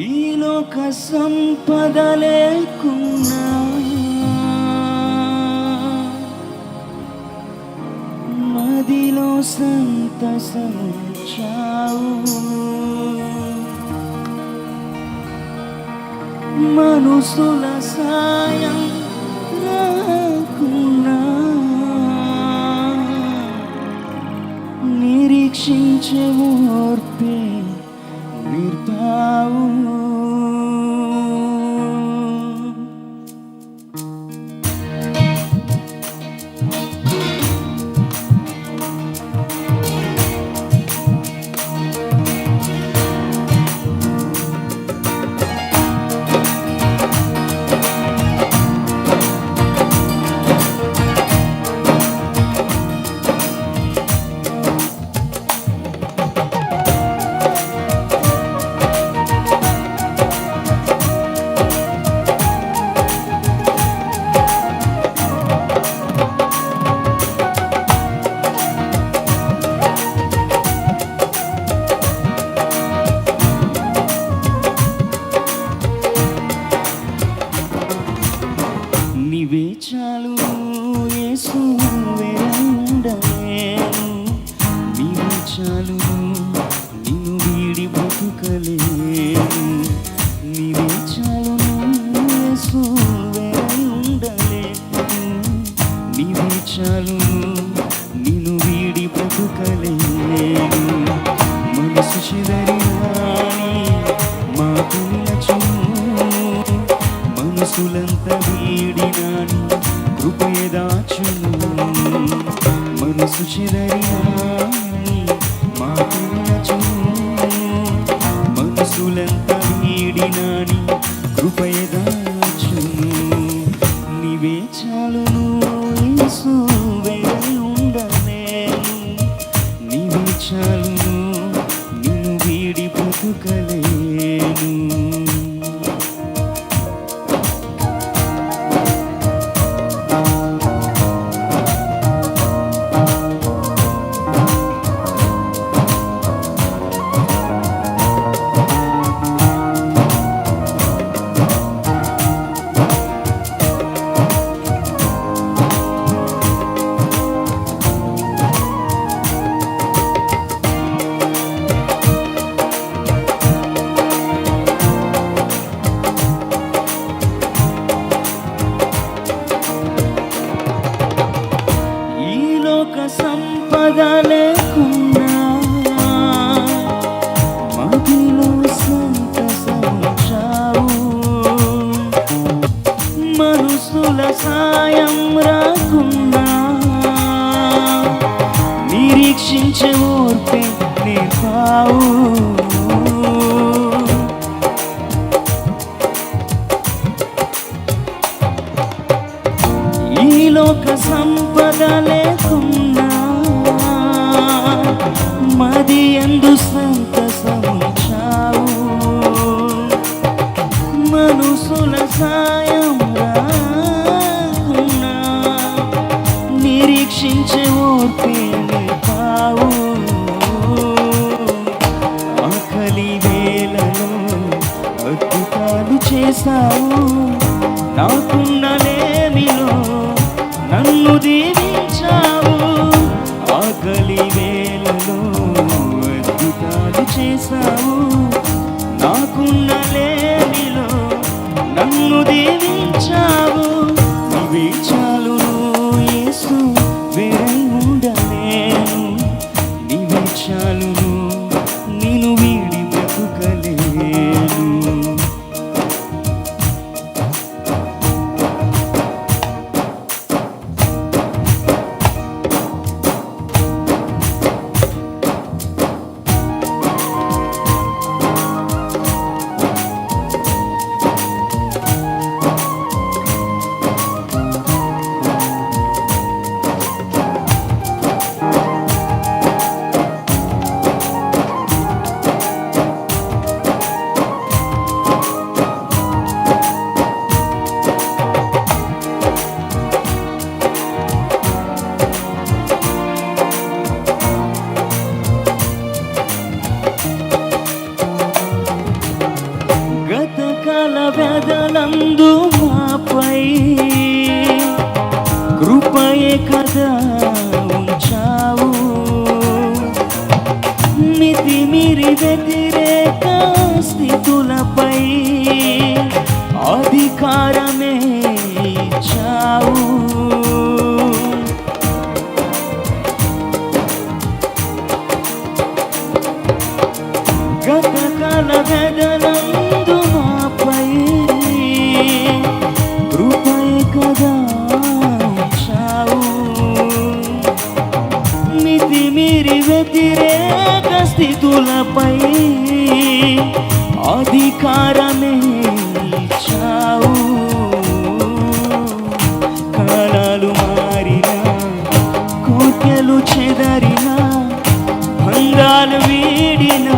ఈ లోక సంపద లేకున్నా మదిలో సంతసముంచావు. మనుషుల సాయం రాకున్నా నిరీక్షించే ఓర్పే నిర్భావు. నీవే చాలు యేసు, ఉండలేను. నీవే చాలు, నిన్ను వీడి బ్రతుకలేను. నీవే చాలు యేసు, ఉండలేను. నీవే చాలు, నిన్ను వీడి బ్రతుకలేను. మనసు చెదరినాని మాకు నిలచును, మనసులంత వీడినాని కృపయే దాచును. మనసు చెదరినాని మాకు నిలచును, మనసులంత వీడినాని కృపయే దాచును. నీవే చాలును యేసు, వేరై ఉండలేను. నీవే చాలును, నిన్ను వీడి బ్రతుకలేను. సంపద లేకున్నా మదిలో సంతసించావు. మనుషుల సాయం రాకున్నా నిరీక్షించే ఓర్పే నేర్పావు. ఈ లోక సంపద లేకున్నా మది యందు సంతసించావు. మనుషుల సాయం రాకున్నా నిరీక్షించే ఓర్పే నేర్పావు. ఆకలి వేళలో అద్భుతాలు చేశావు. నాకున్న లేమిలో నన్ను దీవించావు. ఆకలి వేళలో అద్భుతాలు చేశావు. నాకున్న లేమిలో నన్ను దీవించావు. నీవే చాలును యేసు, వేరై ఉండలేను. నీవే చాలును, నిన్ను వీడి బ్రతుకలేను. వ్యతిరేక స్థితులపై అధికారమే ఇచ్చావు. గతకాల వెదలందు మాపై కృపై కదా ఇచ్చావు. మితిమీరి వ్యతిరేక స్థితులపై అధికారమే ఇచ్చావు. కాలాలు మారినా, కోటెలు చెదరినా, భంగాలు వీడినా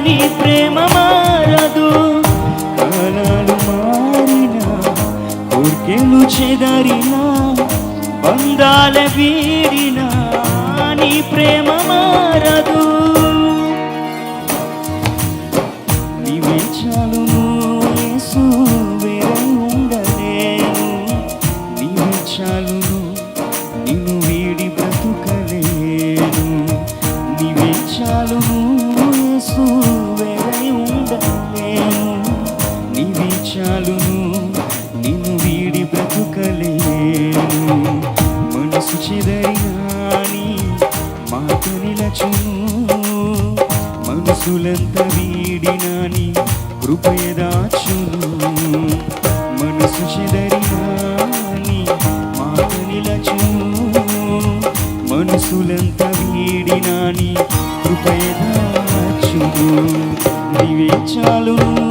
నీ ప్రేమ మారదు. కాలాలు మారినా, కోటెలు చెదరినా, బంధాల వీడినా నీ ప్రేమ మారదు. నీవే చాలును యేసు, వేరై ఉండలేను. నీవే చాలును, నిన్ను వీడి బ్రతుకలేను. నీవే చాలును యేసు, వేరై ఉండలేను. నీవే చాలును, నిన్ను వీడి బ్రతుకలేను. మనసు చెదరినా నీ మాట నిలచును. మనసులంతా వీడినా నీ కృపయ దాచును. మనసు చెదరినా నీ మాట నిలచును. మనసులంతా వీడినా నీ కృపయ దాచును. నీవే చాలును